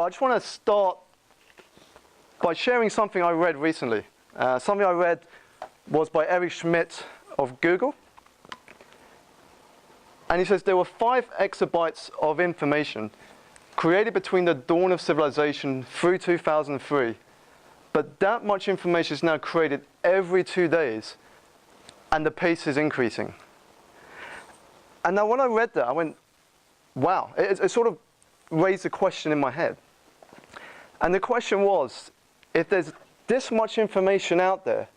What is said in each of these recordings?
But I just want to start by sharing something I read recently. Something I read was by Eric Schmidt of Google. And he says there were 5 exabytes of information created between the dawn of civilization through 2003. But that much information is now created every 2 days, and the pace is increasing. And now when I read that, I went, wow. It sort of raised a question in my head. And the question was, if there's this much information out there,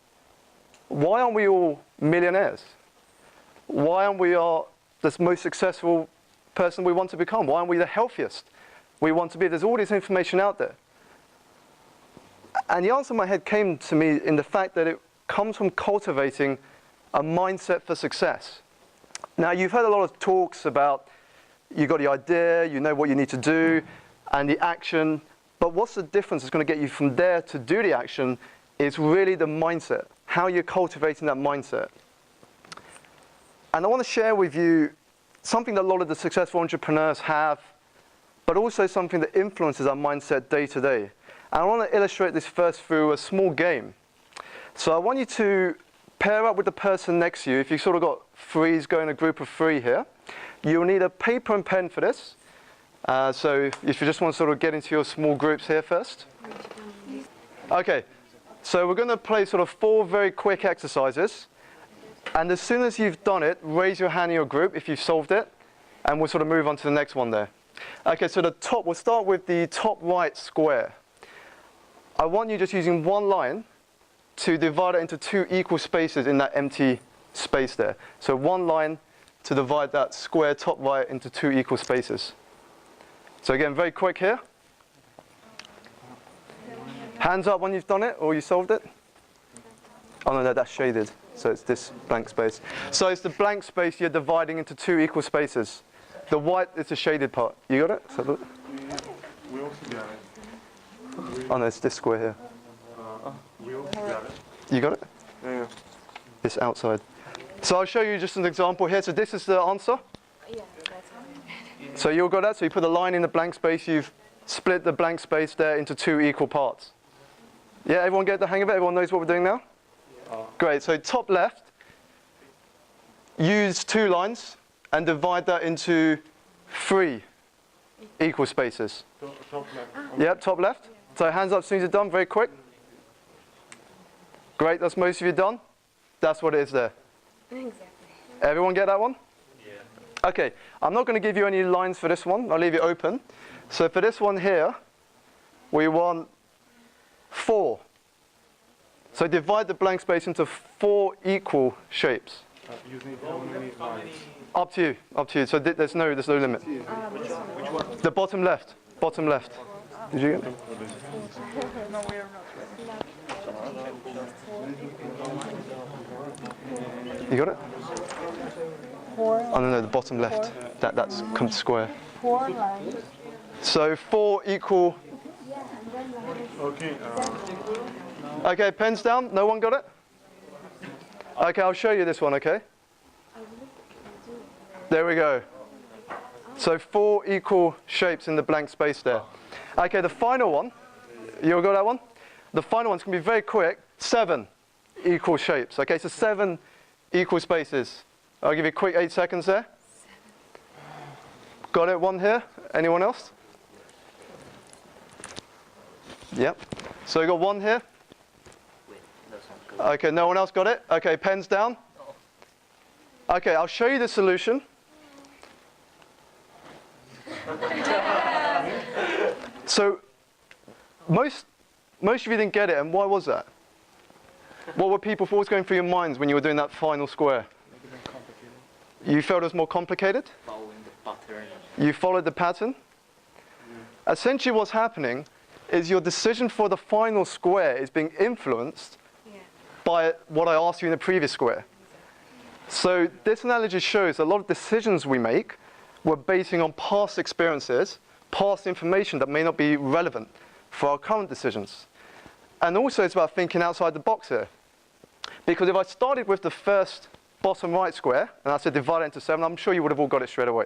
why aren't we all millionaires? Why aren't we all the most successful person we want to become? Why aren't we the healthiest we want to be? There's all this information out there. And the answer in my head came to me in the fact that it comes from cultivating a mindset for success. Now, you've heard a lot of talks about you got the idea, you know what you need to do, and the action. But what's the difference that's going to get you from there to do the action is really the mindset, how you're cultivating that mindset. And I want to share with you something that a lot of the successful entrepreneurs have, but also something that influences our mindset day to day. And I want to illustrate this first through a small game. So I want you to pair up with the person next to you. If you've sort of got threes going, a group of 3 here, you'll need a paper and pen for this. So if you just want to sort of get into your small groups here first. Okay, so we're going to play sort of 4 very quick exercises. And as soon as you've done it, raise your hand in your group if you've solved it. And we'll sort of move on to the next one there. Okay, so we'll start with the top right square. I want you just using one line to divide it into 2 equal spaces in that empty space there. So one line to divide that square top right into 2 equal spaces. So again, very quick here. Hands up when you've done it or you solved it. Oh no, that's shaded. So it's this blank space. So it's the blank space you're dividing into 2 equal spaces. The white is the shaded part. You got it? So we also got it. Oh no, it's this square here. We also got it. You got it? Yeah. It's outside. So I'll show you just an example here. So this is the answer. Yeah, that's fine. So you all got that? So you put a line in the blank space. You've split the blank space there into 2 equal parts. Yeah, everyone get the hang of it? Everyone knows what we're doing now? Great. So top left, use 2 lines and divide that into 3 equal spaces. Top left. Yep, top left. So hands up as soon as you're done, very quick. Great, that's most of you done. That's what it is there. Exactly. Everyone get that one? Yeah. Okay, I'm not going to give you any lines for this one. I'll leave it open. So for this one here, we want 4. So divide the blank space into 4 equal shapes. Using how many lines? Up to you, up to you. So there's no limit. Which one? The bottom left, bottom left. Did you get it? No, we are not. You got it? 4. Oh no, the bottom left. That's come square. 4 lines. So 4 equal. Okay. Okay, pens down. No one got it? Okay, I'll show you this one, okay? There we go. So 4 equal shapes in the blank space there. Okay, the final one. You all got that one? The final one's going to be very quick. 7 equal shapes. Okay, so 7 equal spaces. I'll give you a quick 8 seconds there. Got it? One here. Anyone else? Yep. So you got 1 here. Okay, no one else got it? Okay, pens down. Okay, I'll show you the solution. So, most of you didn't get it, and why was that? What were what was going through your minds when you were doing that final square? You felt it was more complicated? Following the pattern. You followed the pattern? Essentially what's happening is your decision for the final square is being influenced by what I asked you in the previous square. So this analogy shows a lot of decisions we make, we're basing on past experiences, past information that may not be relevant for our current decisions. And also it's about thinking outside the box here. Because if I started with the first bottom right square, and I said divide it into 7, I'm sure you would have all got it straight away.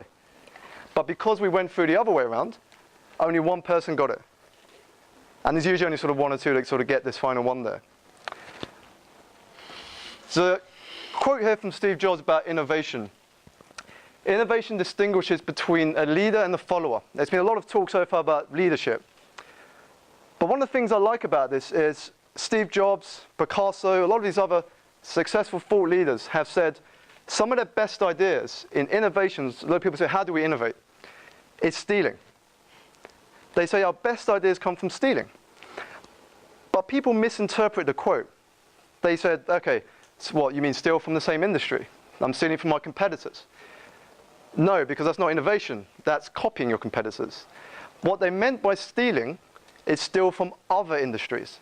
But because we went through the other way around, only one person got it. And there's usually only sort of one or two that sort of get this final one there. So, quote here from Steve Jobs about innovation. Innovation distinguishes between a leader and a follower. There's been a lot of talk so far about leadership. But one of the things I like about this is Steve Jobs, Picasso, a lot of these other successful thought leaders have said some of their best ideas in innovations, a lot of people say, how do we innovate? It's stealing. They say our best ideas come from stealing. But people misinterpret the quote. They said, okay, so what, you mean steal from the same industry? I'm stealing from my competitors. No, because that's not innovation. That's copying your competitors. What they meant by stealing is steal from other industries.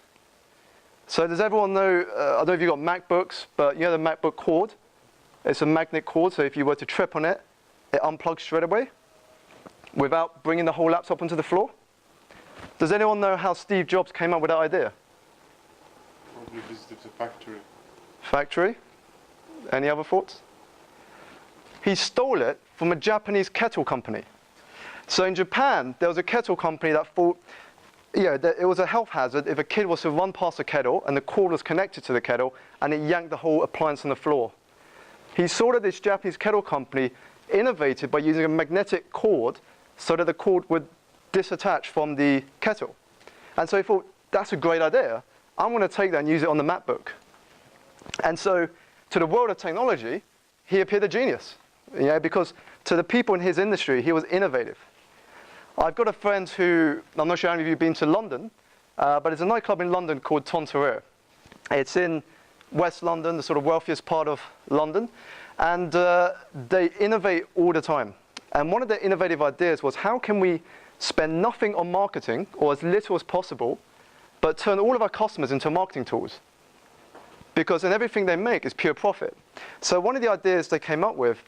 So does everyone know, I don't know if you've got MacBooks, but you know the MacBook cord? It's a magnet cord, so if you were to trip on it, it unplugs straight away without bringing the whole laptop onto the floor. Does anyone know how Steve Jobs came up with that idea? Probably visited the factory. Factory? Any other thoughts? He stole it from a Japanese kettle company. So in Japan, there was a kettle company that thought, that it was a health hazard if a kid was to run past a kettle and the cord was connected to the kettle and it yanked the whole appliance on the floor. He saw that this Japanese kettle company innovated by using a magnetic cord so that the cord would disattach from the kettle. And so he thought, that's a great idea. I'm going to take that and use it on the MacBook. And so to the world of technology, he appeared a genius, because to the people in his industry, he was innovative. I've got a friend who, I'm not sure how many of you have been to London, but there's a nightclub in London called Tontarire. It's in West London, the sort of wealthiest part of London, and they innovate all the time. And one of their innovative ideas was, how can we spend nothing on marketing, or as little as possible, but turn all of our customers into marketing tools? Because then everything they make is pure profit. So one of the ideas they came up with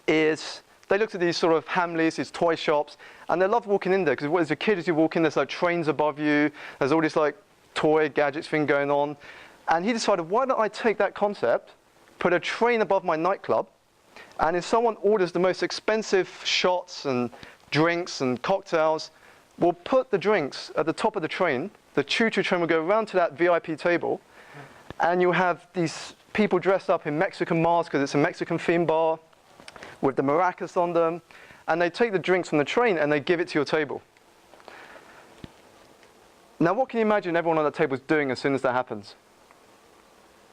is, they looked at these sort of Hamleys, these toy shops, and they loved walking in there, because as a kid, as you walk in, there's like trains above you, there's all this like toy gadgets thing going on. And he decided, why don't I take that concept, put a train above my nightclub, and if someone orders the most expensive shots and drinks and cocktails, we'll put the drinks at the top of the train, the choo-choo train will go around to that VIP table, and you'll have these people dressed up in Mexican masks, because it's a Mexican theme bar, with the maracas on them, and they take the drinks from the train and they give it to your table. Now what can you imagine everyone on that table is doing as soon as that happens?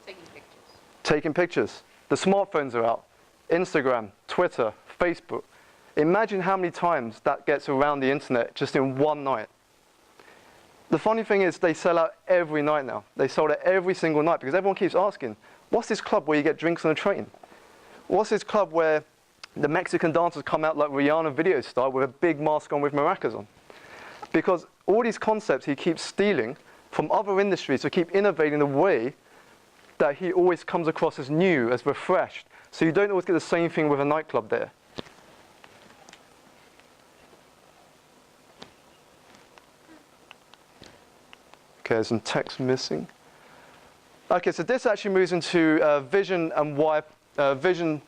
Taking pictures. Taking pictures. The smartphones are out. Instagram, Twitter, Facebook. Imagine how many times that gets around the internet just in one night. The funny thing is they sell out every night now. They sold it every single night because everyone keeps asking, what's this club where you get drinks on a train? What's this club where the Mexican dancers come out like Rihanna video style with a big mask on with maracas on? Because all these concepts he keeps stealing from other industries to keep innovating the way that he always comes across as new, as refreshed. So you don't always get the same thing with a nightclub there. Okay, there's some text missing. Okay, so this actually moves into vision and why, vision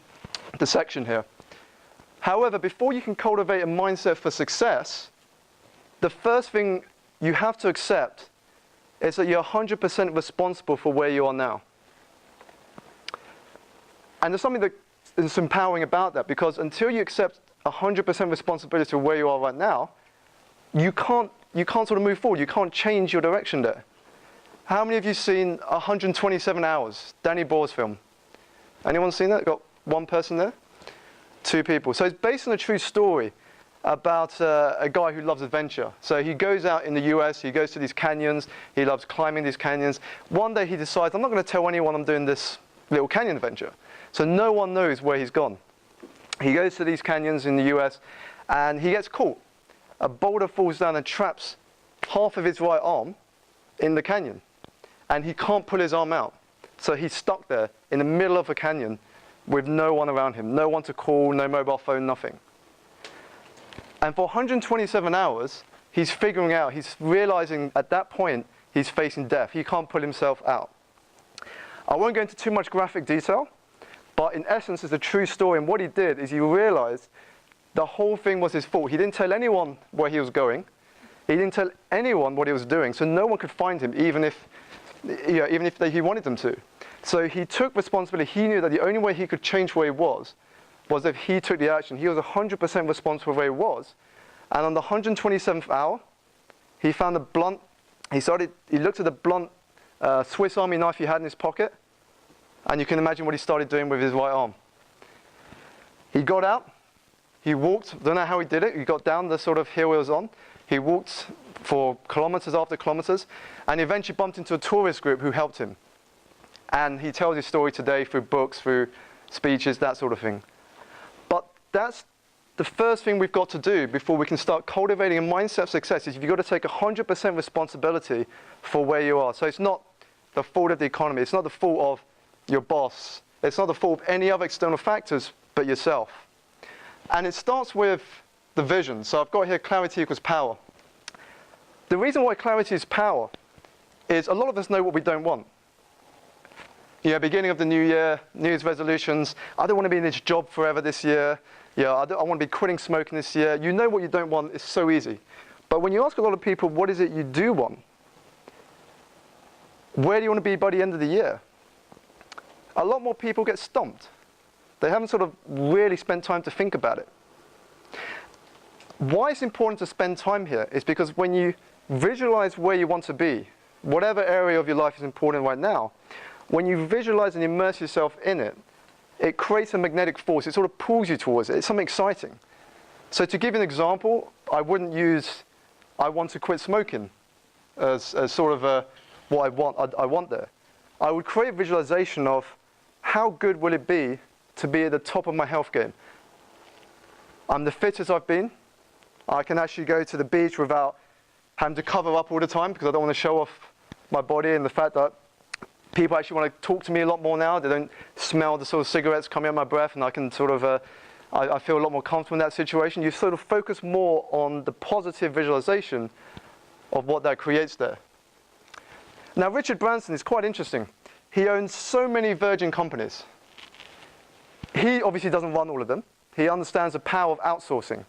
dissection here. However, before you can cultivate a mindset for success, the first thing you have to accept is that you're 100% responsible for where you are now. And there's something that is empowering about that, because until you accept 100% responsibility for where you are right now, you can't sort of move forward. You can't change your direction there. How many of you seen 127 Hours, Danny Boyle's film? Anyone seen that? Got one person there? Two people. So it's based on a true story about a guy who loves adventure. So he goes out in the US, he goes to these canyons, he loves climbing these canyons. One day he decides, I'm not going to tell anyone I'm doing this little canyon adventure. So no one knows where he's gone. He goes to these canyons in the US and he gets caught. A boulder falls down and traps half of his right arm in the canyon. And he can't pull his arm out. So he's stuck there in the middle of a canyon with no one around him. No one to call, no mobile phone, nothing. And for 127 hours, he's figuring out, he's realizing at that point, he's facing death. He can't pull himself out. I won't go into too much graphic detail, but in essence, it's a true story. And what he did is he realized the whole thing was his fault. He didn't tell anyone where he was going. He didn't tell anyone what he was doing, so no one could find him, even if he wanted them to. So he took responsibility. He knew that the only way he could change where he was if he took the action. He was 100% responsible for where he was. And on the 127th hour, he found a blunt. He looked at the blunt Swiss Army knife he had in his pocket, and you can imagine what he started doing with his right arm. He got out. He walked. Don't know how he did it. He got down the sort of hill he was on. He walked for kilometers after kilometers, and eventually bumped into a tourist group who helped him. And he tells his story today through books, through speeches, that sort of thing. But that's the first thing we've got to do before we can start cultivating a mindset of success. Is you've got to take 100% responsibility for where you are. So it's not the fault of the economy. It's not the fault of your boss. It's not the fault of any other external factors but yourself. And it starts with the vision. So I've got here clarity equals power. The reason why clarity is power is a lot of us know what we don't want. Beginning of the new year, New Year's resolutions. I don't want to be in this job forever this year. I want to be quitting smoking this year. You know what you don't want. It's so easy. But when you ask a lot of people, what is it you do want? Where do you want to be by the end of the year? A lot more people get stumped. They haven't sort of really spent time to think about it. Why it's important to spend time here is because when you visualize where you want to be, whatever area of your life is important right now, when you visualize and immerse yourself in it, it creates a magnetic force. It sort of pulls you towards it. It's something exciting. So to give you an example, I wouldn't use I want to quit smoking as sort of what I want there. I would create a visualization of how good will it be to be at the top of my health game. I'm the fittest I've been. I can actually go to the beach without having to cover up all the time because I don't want to show off my body, and the fact that people actually want to talk to me a lot more now. They don't smell the sort of cigarettes coming out of my breath, and I can sort of, I feel a lot more comfortable in that situation. You sort of focus more on the positive visualization of what that creates there. Now, Richard Branson is quite interesting. He owns so many Virgin companies. He obviously doesn't run all of them. He understands the power of outsourcing.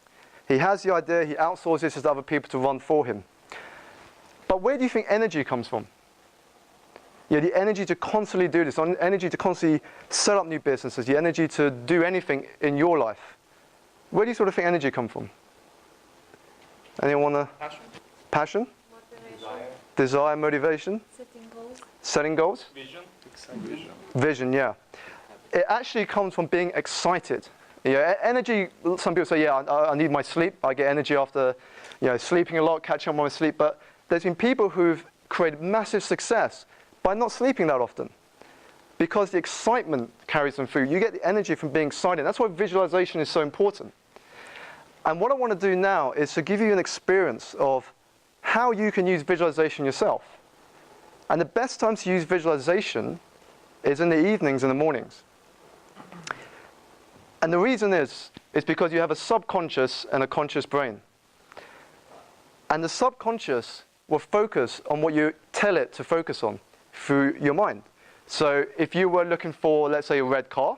He has the idea, he outsources it to other people to run for him. But where do you think energy comes from? The energy to constantly do this, energy to constantly set up new businesses, the energy to do anything in your life. Where do you sort of think energy comes from? Anyone want to? Passion? Motivation. Desire, motivation? Setting goals. Setting goals? Vision. Vision, yeah. It actually comes from being excited. Energy, some people say, I need my sleep. I get energy after sleeping a lot, catching up on my sleep. But there's been people who've created massive success by not sleeping that often, because the excitement carries them through. You get the energy from being excited. That's why visualization is so important. And what I want to do now is to give you an experience of how you can use visualization yourself. And the best time to use visualization is in the evenings and the mornings. And the reason is because you have a subconscious and a conscious brain. And the subconscious will focus on what you tell it to focus on through your mind. So if you were looking for, let's say, a red car,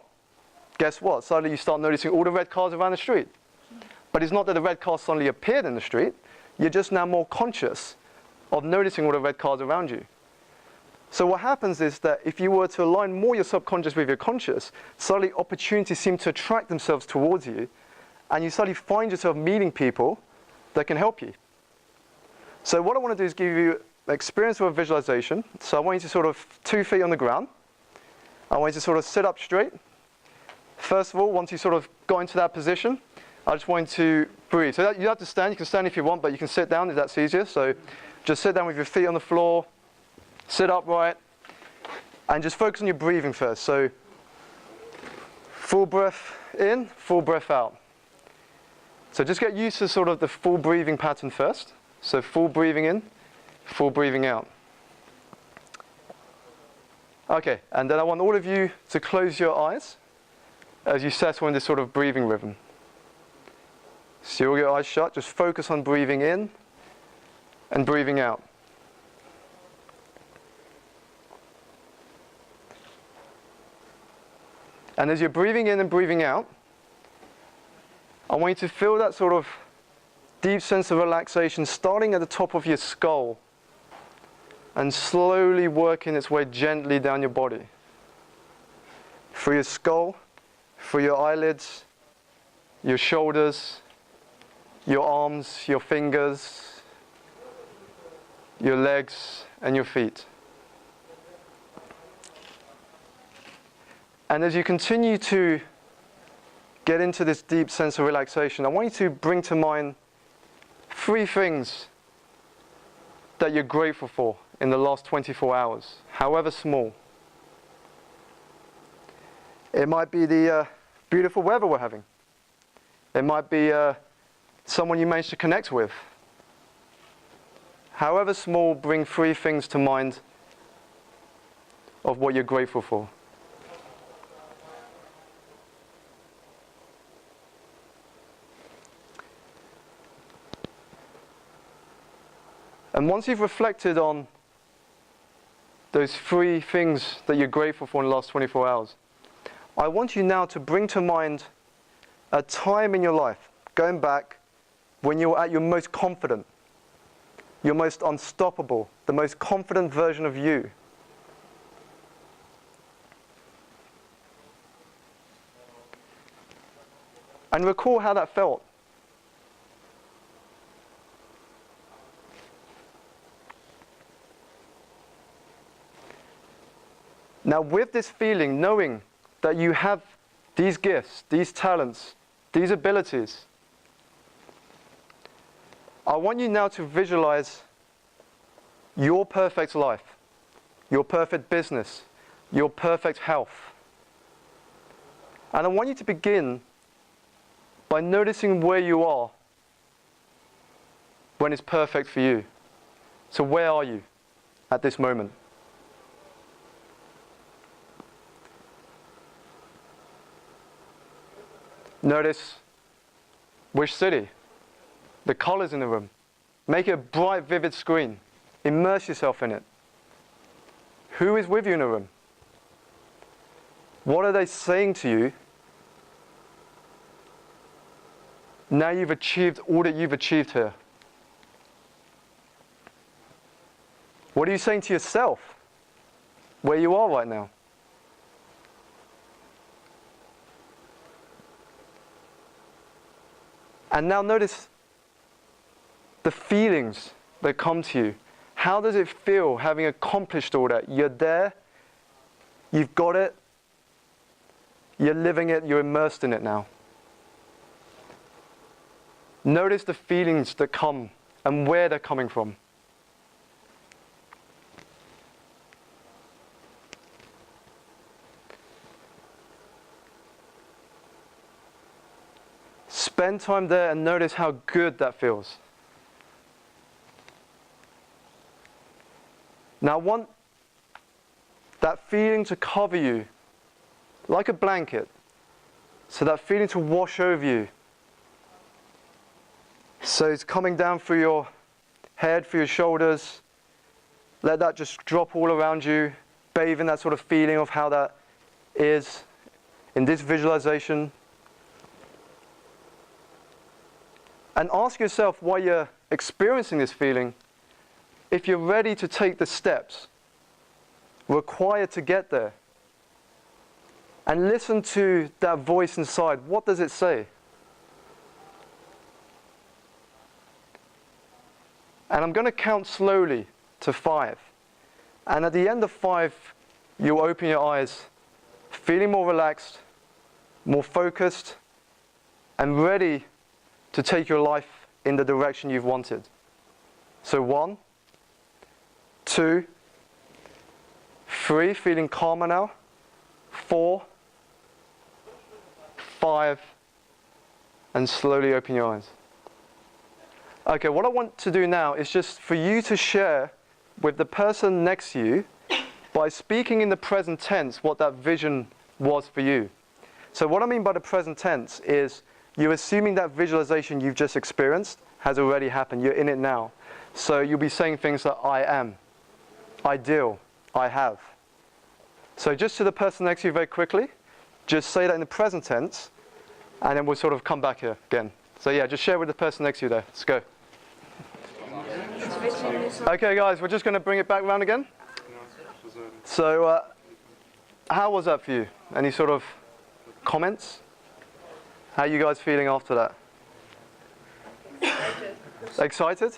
guess what? Suddenly you start noticing all the red cars around the street. But it's not that the red car suddenly appeared in the street. You're just now more conscious of noticing all the red cars around you. So what happens is that if you were to align more your subconscious with your conscious, suddenly opportunities seem to attract themselves towards you, and you suddenly find yourself meeting people that can help you. So what I want to do is give you an experience with visualization. So I want you to sort of 2 feet on the ground. I want you to sort of sit up straight. First of all, once you sort of got into that position, I just want you to breathe. So you have to stand. You can stand if you want, but you can sit down if that's easier. So just sit down with your feet on the floor. Sit upright, and just focus on your breathing first. So full breath in, full breath out. So just get used to sort of the full breathing pattern first. So full breathing in, full breathing out. Okay, and then I want all of you to close your eyes as you settle in this sort of breathing rhythm. So you'll get your eyes shut, just focus on breathing in and breathing out. And as you're breathing in and breathing out, I want you to feel that sort of deep sense of relaxation starting at the top of your skull and slowly working its way gently down your body. Through your skull, through your eyelids, your shoulders, your arms, your fingers, your legs, and your feet. And as you continue to get into this deep sense of relaxation, I want you to bring to mind 3 things that you're grateful for in the last 24 hours, however small. It might be the beautiful weather we're having. It might be someone you managed to connect with. However small, bring 3 things to mind of what you're grateful for. And once you've reflected on those 3 things that you're grateful for in the last 24 hours, I want you now to bring to mind a time in your life, going back, when you were at your most confident, your most unstoppable, the most confident version of you. And recall how that felt. Now, with this feeling, knowing that you have these gifts, these talents, these abilities, I want you now to visualize your perfect life, your perfect business, your perfect health. And I want you to begin by noticing where you are when it's perfect for you. So where are you at this moment? Notice which city, the colors in the room. Make it a bright, vivid screen. Immerse yourself in it. Who is with you in the room? What are they saying to you now you've achieved all that you've achieved here? What are you saying to yourself where you are right now? And now notice the feelings that come to you. How does it feel having accomplished all that? You're there, you've got it, you're living it, you're immersed in it now. Notice the feelings that come and where they're coming from. Spend time there and notice how good that feels. Now I want that feeling to cover you like a blanket. So that feeling to wash over you. So it's coming down through your head, through your shoulders. Let that just drop all around you. Bathe in that sort of feeling of how that is in this visualization. And ask yourself why you're experiencing this feeling, if you're ready to take the steps required to get there. And listen to that voice inside. What does it say? And I'm going to count slowly to 5. And at the end of 5, you'll open your eyes, feeling more relaxed, more focused, and ready to take your life in the direction you've wanted. So 1, 2, 3, feeling calmer now. 4, 5, and slowly open your eyes. Okay, what I want to do now is just for you to share with the person next to you by speaking in the present tense what that vision was for you. So what I mean by the present tense is you're assuming that visualization you've just experienced has already happened. You're in it now. So you'll be saying things like, I am, ideal, I have. So just to the person next to you very quickly, just say that in the present tense, and then we'll sort of come back here again. So yeah, just share with the person next to you there. Let's go. Okay, guys, we're just going to bring it back around again. So, how was that for you? Any sort of comments? How are you guys feeling after that? Excited?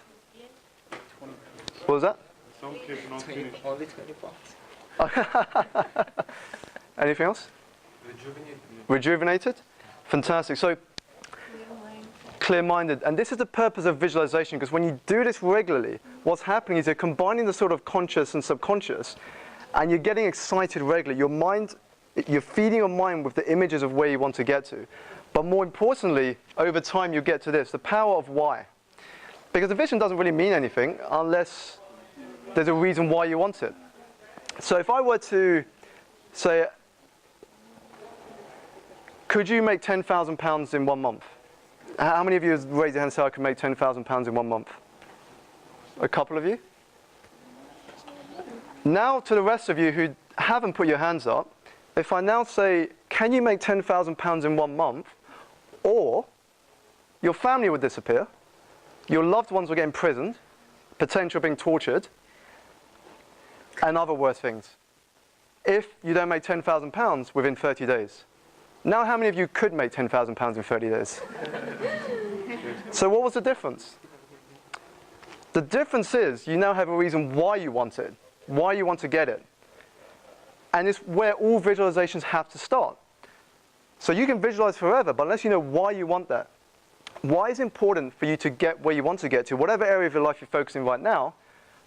What was that? Some kids not finished. Only 20 pounds. Anything else? Rejuvenated? Fantastic. So, clear-minded. And this is the purpose of visualization, because when you do this regularly, what's happening is you're combining the sort of conscious and subconscious, and you're getting excited regularly. Your mind, you're feeding your mind with the images of where you want to get to. But more importantly, over time you get to this, the power of why. Because the vision doesn't really mean anything unless there's a reason why you want it. So if I were to say, could you make £10,000 in 1 month? How many of you raise your hand and say I could make £10,000 in 1 month? A couple of you? Now to the rest of you who haven't put your hands up, if I now say, can you make £10,000 in 1 month? Or your family would disappear, your loved ones will get imprisoned, potential being tortured, and other worse things, if you don't make £10,000 within 30 days. Now how many of you could make £10,000 in 30 days? So what was the difference? The difference is you now have a reason why you want it, why you want to get it. And it's where all visualizations have to start. So you can visualize forever, but unless you know why you want that, why is important for you to get where you want to get to, whatever area of your life you're focusing right now,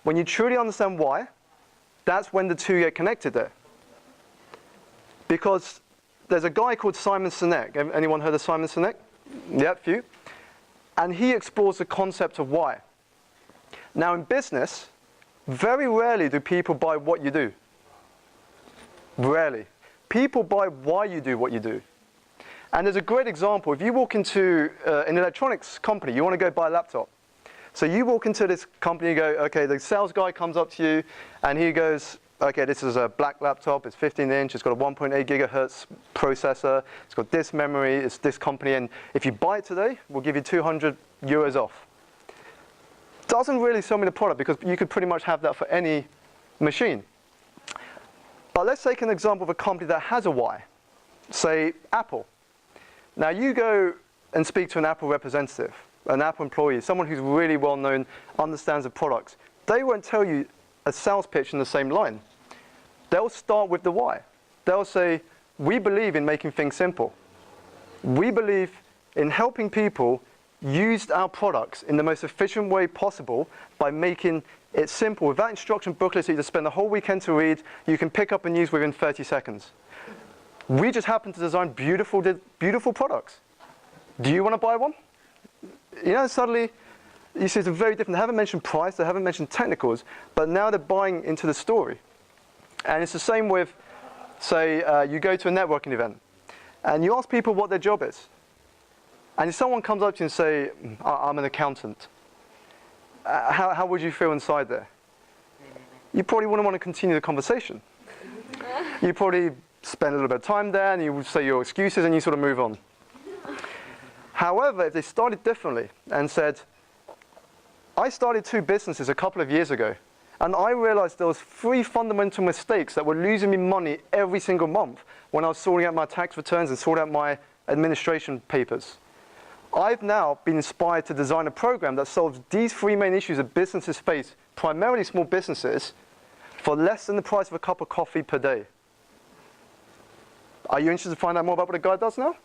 when you truly understand why, that's when the two get connected there. Because there's a guy called Simon Sinek. Anyone heard of Simon Sinek? Yeah, few. And he explores the concept of why. Now in business, very rarely do people buy what you do. Rarely. People buy why you do what you do. And there's a great example. If you walk into an electronics company, you want to go buy a laptop. So you walk into this company, you go, okay, the sales guy comes up to you and he goes, okay, this is a black laptop, it's 15-inch, it's got a 1.8 gigahertz processor, it's got this memory, it's this company, and if you buy it today, we'll give you 200 euros off. Doesn't really sell me the product because you could pretty much have that for any machine. But let's take an example of a company that has a why. Say Apple. Now you go and speak to an Apple representative, an Apple employee, someone who's really well known, understands the products. They won't tell you a sales pitch in the same line. They'll start with the why. They'll say, we believe in making things simple. We believe in helping people use our products in the most efficient way possible by making it simple. With that instruction booklet that you just spend the whole weekend to read, you can pick up and use within 30 seconds. We just happen to design beautiful products. Do you want to buy one? You know, suddenly, you see it's very different. They haven't mentioned price, they haven't mentioned technicals, but now they're buying into the story. And it's the same with, say, you go to a networking event, and you ask people what their job is. And if someone comes up to you and say, I'm an accountant, how would you feel inside there? You probably wouldn't want to continue the conversation. You probably spend a little bit of time there, and you would say your excuses, and you sort of move on. However, if they started differently and said, I started 2 businesses a couple of years ago, and I realized there was 3 fundamental mistakes that were losing me money every single month when I was sorting out my tax returns and sorting out my administration papers. I've now been inspired to design a program that solves these 3 main issues that businesses face, primarily small businesses, for less than the price of a cup of coffee per day. Are you interested to find out more about what the guy does now?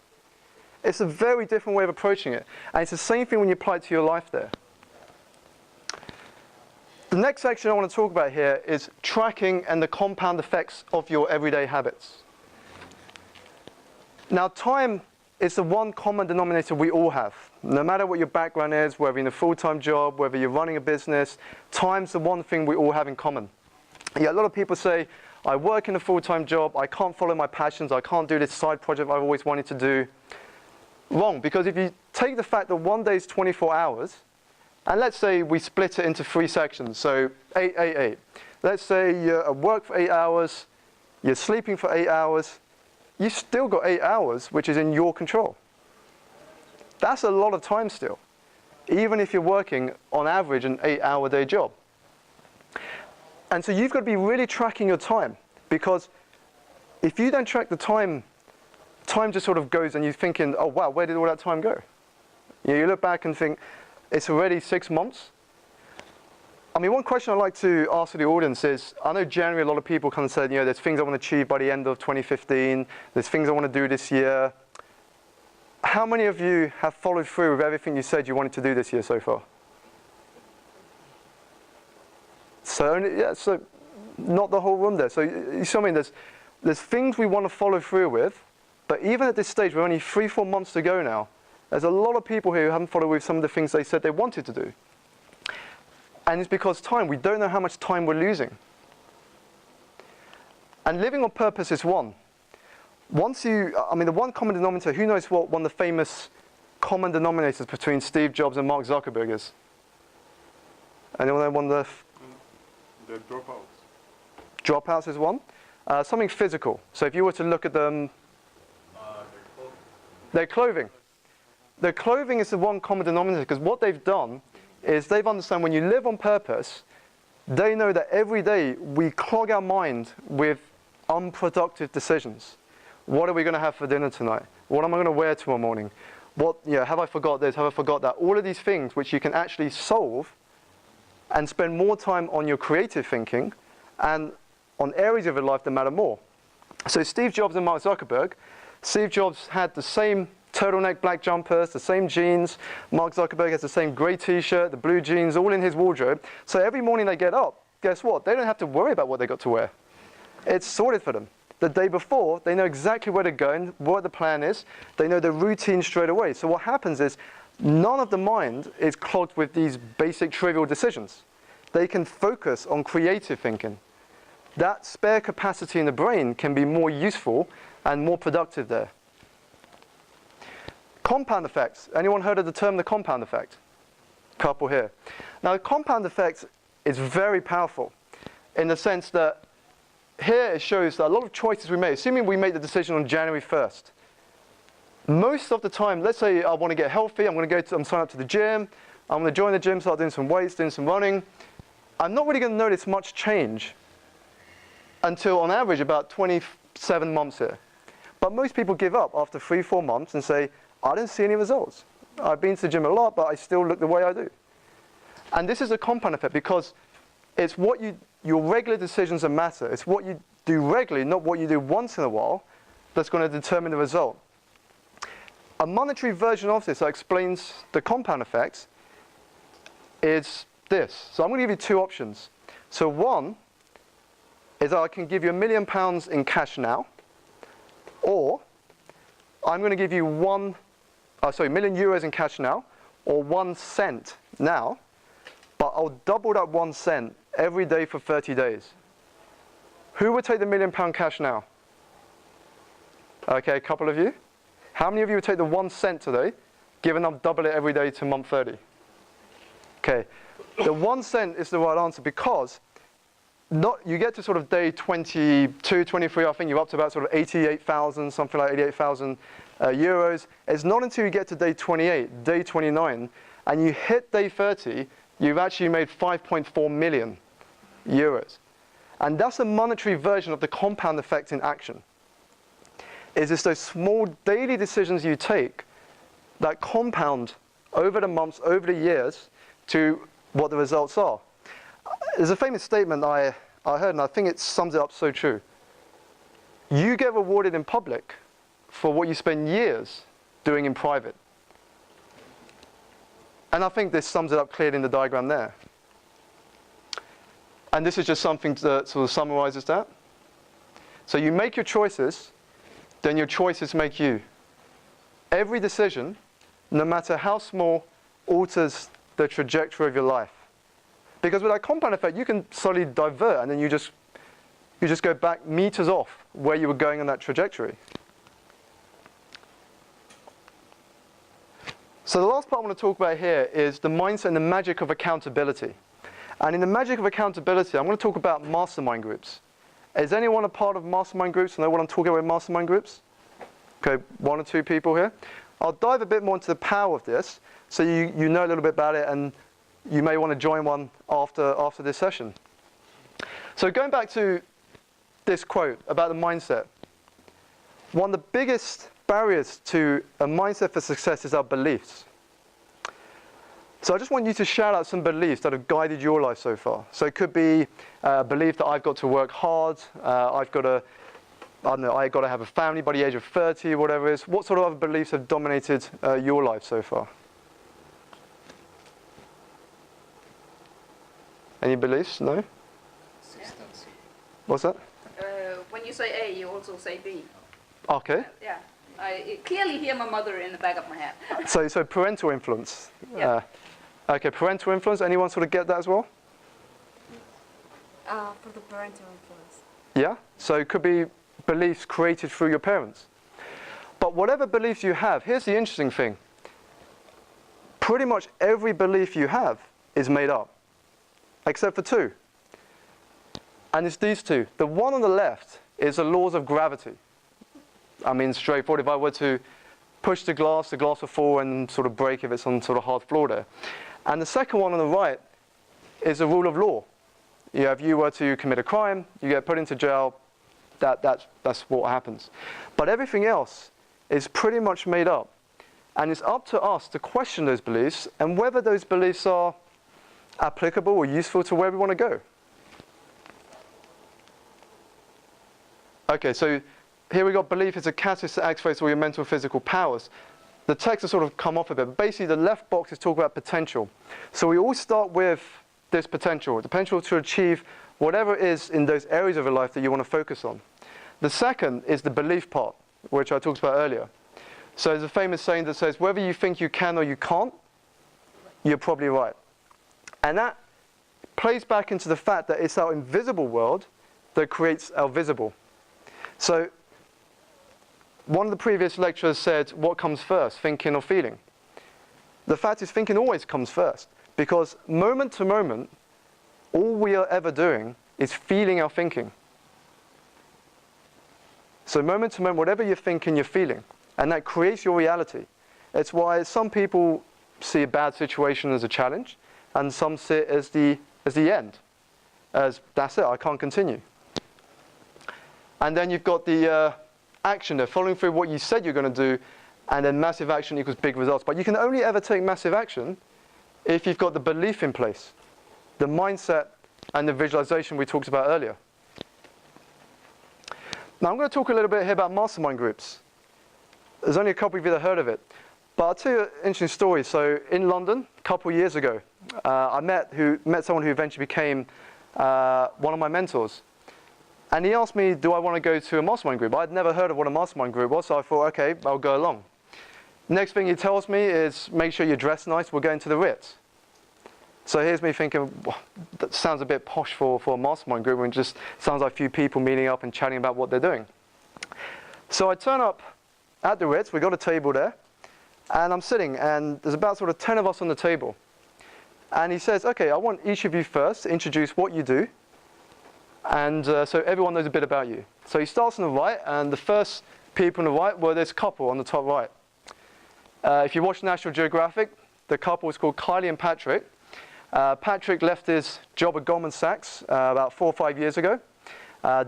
It's a very different way of approaching it. And it's the same thing when you apply it to your life there. The next section I want to talk about here is tracking and the compound effects of your everyday habits. Now, time is the one common denominator we all have. No matter what your background is, whether you're in a full-time job, whether you're running a business, time's the one thing we all have in common. Yeah, a lot of people say, I work in a full-time job, I can't follow my passions, I can't do this side project I've always wanted to do. Wrong, because if you take the fact that one day is 24 hours, and let's say we split it into 3 sections, so 8, 8, 8. Let's say you're at work for 8 hours, you're sleeping for 8 hours, you've still got 8 hours, which is in your control. That's a lot of time still, even if you're working on average an 8-hour-a-day job. And so you've got to be really tracking your time, because if you don't track the time, time just sort of goes and you're thinking, oh wow, where did all that time go? You look back and think, it's already 6 months. I mean, one question I'd like to ask the audience is, I know January a lot of people kind of said, you know, there's things I want to achieve by the end of 2015, there's things I want to do this year. How many of you have followed through with everything you said you wanted to do this year so far? So, so not the whole room there. So you see what I mean? There's things we want to follow through with, but even at this stage, we're only 3-4 months to go now. There's a lot of people here who haven't followed with some of the things they said they wanted to do. And it's because time, we don't know how much time we're losing. And living on purpose is one. Once you, I mean, the one common denominator, who knows what one of the famous common denominators between Steve Jobs and Mark Zuckerberg is? Anyone know one of The dropouts. Dropouts is one. Something physical. So if you were to look at them, their clothing. Their clothing is the one common denominator, because what they've done is they've understood when you live on purpose, they know that every day we clog our mind with unproductive decisions. What are we going to have for dinner tonight? What am I going to wear tomorrow morning? What, you know, have I forgot this? Have I forgot that? All of these things which you can actually solve and spend more time on your creative thinking and on areas of your life that matter more. So Steve Jobs and Mark Zuckerberg, Steve Jobs had the same turtleneck black jumpers, the same jeans. Mark Zuckerberg has the same grey t-shirt, the blue jeans, all in his wardrobe. So every morning they get up, guess what? They don't have to worry about what they got to wear. It's sorted for them. The day before, they know exactly where they're going, what the plan is. They know the routine straight away. So what happens is, none of the mind is clogged with these basic trivial decisions. They can focus on creative thinking. That spare capacity in the brain can be more useful and more productive there. Compound effects. Anyone heard of the term the compound effect? Couple here. Now, the compound effect is very powerful in the sense that here it shows that a lot of choices we make, assuming we make the decision on January 1st, most of the time, let's say I want to get healthy, I'm sign up to the gym, I'm going to join the gym, start doing some weights, doing some running. I'm not really going to notice much change until, on average, about 27 months here. But most people give up after 3-4 months and say, I didn't see any results. I've been to the gym a lot, but I still look the way I do. And this is a compound effect because it's what your regular decisions that matter. It's what you do regularly, not what you do once in a while, that's going to determine the result. A monetary version of this that explains the compound effects is this. So I'm going to give you two options. So one is I can give you £1 million in cash now, or I'm going to give you €1 million in cash now, or 1 cent now, but I'll double that 1 cent every day for 30 days. Who would take the £1 million cash now? Okay, a couple of you. How many of you would take the 1 cent today, given I'll double it every day to month 30? Okay, the 1 cent is the right answer because you get to sort of day 22, 23, I think you're up to about sort of 88,000, something like 88,000 euros. It's not until you get to day 28, day 29, and you hit day 30, you've actually made 5.4 million euros. And that's a monetary version of the compound effect in action. Is this those small daily decisions you take that compound over the months, over the years, to what the results are. There's a famous statement I heard, and I think it sums it up so true. You get rewarded in public for what you spend years doing in private. And I think this sums it up clearly in the diagram there. And this is just something that sort of summarizes that. So you make your choices, then your choices make you. Every decision, no matter how small, alters the trajectory of your life. Because with that compound effect, you can slowly divert, and then you just go back meters off where you were going on that trajectory. So the last part I want to talk about here is the mindset and the magic of accountability. And in the magic of accountability, I'm going to talk about mastermind groups. Is anyone a part of mastermind groups? Know what I'm talking about with mastermind groups? Okay, 1 or 2 people here. I'll dive a bit more into the power of this, so you know a little bit about it, and you may want to join one after this session. So going back to this quote about the mindset, one of the biggest barriers to a mindset for success is our beliefs. So I just want you to shout out some beliefs that have guided your life so far. So it could be a belief that I've got to work hard, I've got to have a family by the age of 30, whatever it is. What sort of other beliefs have dominated your life so far? Any beliefs? No? What's that? When you say A, you also say B. Okay. Yeah. I clearly hear my mother in the back of my head. So parental influence. Yeah. Okay, parental influence. Anyone sort of get that as well? For the parental influence. Yeah? So it could be beliefs created through your parents. But whatever beliefs you have, here's the interesting thing. Pretty much every belief you have is made up, except for two. And it's these two. The one on the left is the laws of gravity. I mean, straightforward. If I were to push the glass will fall and sort of break if it's on sort of hard floor there. And the second one on the right is the rule of law. Yeah, if you were to commit a crime, you get put into jail. That's what happens. But everything else is pretty much made up. And it's up to us to question those beliefs and whether those beliefs are applicable or useful to where we want to go. Okay, so here we got belief is a catalyst that activates all your mental and physical powers. The text has sort of come off a bit. Basically, the left box is talking about potential. So we all start with this potential, the potential to achieve whatever it is in those areas of your life that you want to focus on. The second is the belief part, which I talked about earlier. So there's a famous saying that says, whether you think you can or you can't, you're probably right. And that plays back into the fact that it's our invisible world that creates our visible. So one of the previous lecturers said, what comes first, thinking or feeling? The fact is, thinking always comes first, because moment to moment, all we are ever doing is feeling our thinking. So moment to moment, whatever you're thinking, you're feeling, and that creates your reality. It's why some people see a bad situation as a challenge, and some see it as the end, as that's it, I can't continue. And then you've got the action there, following through what you said you're going to do, and then massive action equals big results. But you can only ever take massive action if you've got the belief in place, the mindset and the visualization we talked about earlier. Now I'm going to talk a little bit here about mastermind groups. There's only a couple of you that heard of it. But I'll tell you an interesting story. So in London, a couple of years ago, I met someone who eventually became one of my mentors. And he asked me, do I want to go to a mastermind group? I'd never heard of what a mastermind group was, so I thought, okay, I'll go along. Next thing he tells me is, make sure you dress nice, we're going to the Ritz. So here's me thinking, well, that sounds a bit posh for a mastermind group, and it just sounds like a few people meeting up and chatting about what they're doing. So I turn up at the Ritz, we've got a table there, and I'm sitting, and there's about sort of 10 of us on the table. And he says, okay, I want each of you first to introduce what you do, and so everyone knows a bit about you. So he starts on the right, and the first people on the right were this couple on the top right. If you watch National Geographic, the couple was called Kylie and Patrick. Patrick left his job at Goldman Sachs about 4 or 5 years ago.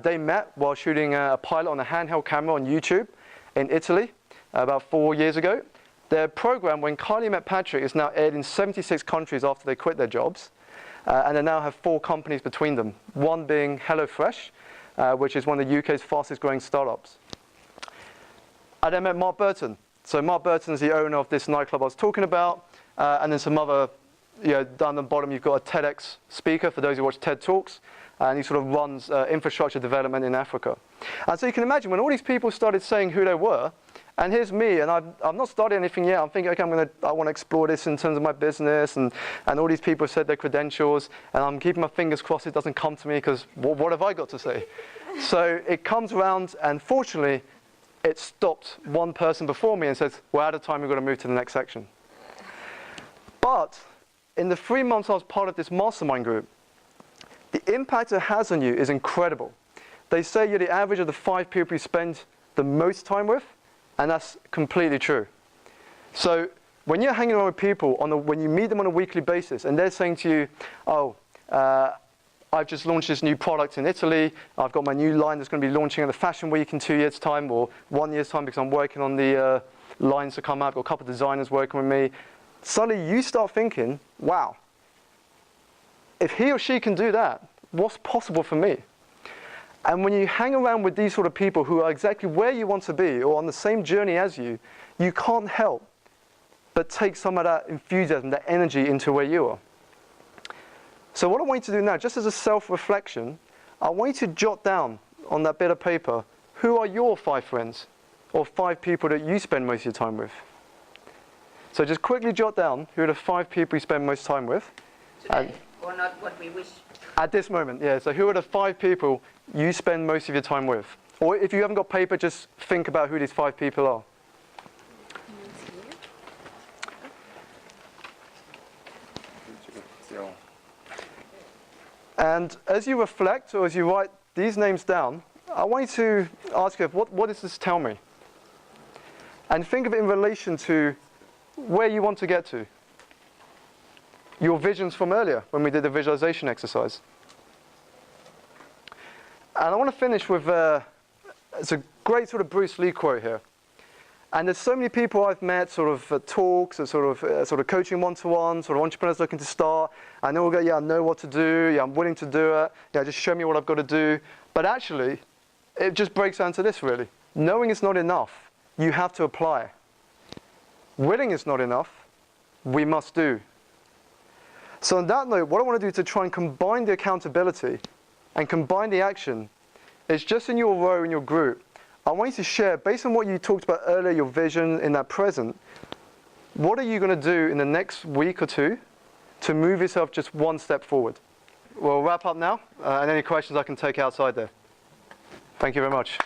They met while shooting a pilot on a handheld camera on YouTube in Italy about 4 years ago. Their program, when Kylie met Patrick, is now aired in 76 countries after they quit their jobs. And they now have 4 companies between them, one being HelloFresh, which is one of the UK's fastest growing startups. I then met Mark Burton. So Mark Burton is the owner of this nightclub I was talking about, and then some other, down the bottom you've got a TEDx speaker for those who watch TED Talks, and he sort of runs infrastructure development in Africa. And so you can imagine when all these people started saying who they were, and here's me, and I've not started anything yet. I'm thinking, okay, I want to explore this in terms of my business, and all these people have said their credentials, and I'm keeping my fingers crossed it doesn't come to me, because what have I got to say? So it comes around, and fortunately, it stopped one person before me and says, we're out of time, we've got to move to the next section. But in the 3 months I was part of this mastermind group, the impact it has on you is incredible. They say you're the average of the 5 people you spend the most time with, and that's completely true. So when you're hanging around with people, when you meet them on a weekly basis, and they're saying to you, oh, I've just launched this new product in Italy, I've got my new line that's going to be launching at the Fashion Week in 2 years' time, or 1 year's time because I'm working on the lines to come out, I've got a couple of designers working with me. Suddenly you start thinking, wow, if he or she can do that, what's possible for me? And when you hang around with these sort of people who are exactly where you want to be or on the same journey as you, you can't help but take some of that enthusiasm, that energy into where you are. So what I want you to do now, just as a self-reflection, I want you to jot down on that bit of paper, who are your 5 friends or 5 people that you spend most of your time with? So just quickly jot down who are the 5 people you spend most time with. Today, or not what we wish. At this moment, yeah. So who are the 5 people you spend most of your time with? Or if you haven't got paper, just think about who these 5 people are. And as you reflect or as you write these names down, I want you to ask yourself, what does this tell me? And think of it in relation to where you want to get to. Your visions from earlier when we did the visualization exercise. And I want to finish with, it's a great sort of Bruce Lee quote here. And there's so many people I've met sort of at talks, at sort of coaching one-to-one, sort of entrepreneurs looking to start. And they all go, yeah, I know what to do. Yeah, I'm willing to do it. Yeah, just show me what I've got to do. But actually, it just breaks down to this really. Knowing is not enough. You have to apply. Willing is not enough. We must do. So on that note, what I want to do to try and combine the accountability and combine the action is just in your row, in your group, I want you to share, based on what you talked about earlier, your vision in that present, what are you going to do in the next week or 2 to move yourself just 1 step forward? We'll wrap up now, and any questions I can take outside there. Thank you very much.